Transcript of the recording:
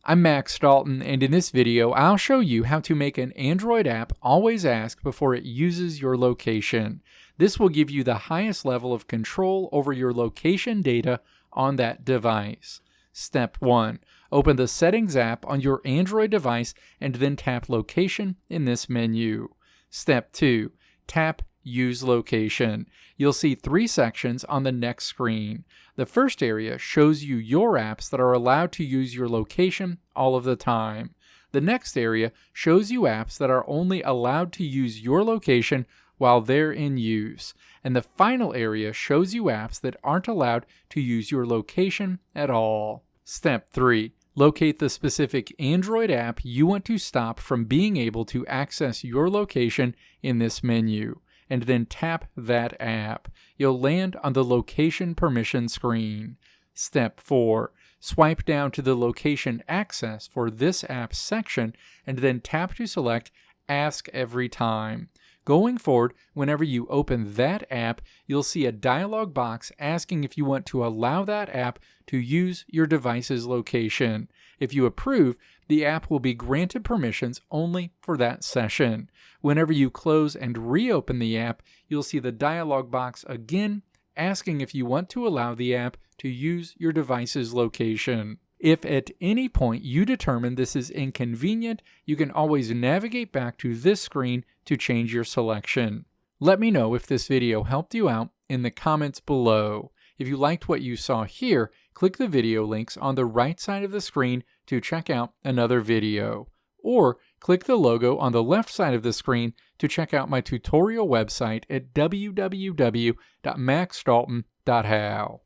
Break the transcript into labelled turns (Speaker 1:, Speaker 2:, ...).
Speaker 1: I'm Max Dalton, and in this video I'll show you how to make an Android app always ask before it uses your location. This will give you the highest level of control over your location data on that device. Step 1. Open the Settings app on your Android device and then tap Location in this menu. Step 2. Tap Use Location. You'll see 3 sections on the next screen. The first area shows you your apps that are allowed to use your location all of the time. The next area shows you apps that are only allowed to use your location while they're in use. And the final area shows you apps that aren't allowed to use your location at all. Step 3. Locate the specific Android app you want to stop from being able to access your location in this menu, and then tap that app. You'll land on the Location Permission screen. Step 4. Swipe down to the Location Access for this app section, and then tap to select Ask Every Time. Going forward, whenever you open that app, you'll see a dialog box asking if you want to allow that app to use your device's location. If you approve, the app will be granted permissions only for that session. Whenever you close and reopen the app, you'll see the dialog box again asking if you want to allow the app to use your device's location. If at any point you determine this is inconvenient, you can always navigate back to this screen to change your selection. Let me know if this video helped you out in the comments below. If you liked what you saw here, click the video links on the right side of the screen to check out another video. Or click the logo on the left side of the screen to check out my tutorial website at www.maxdalton.how.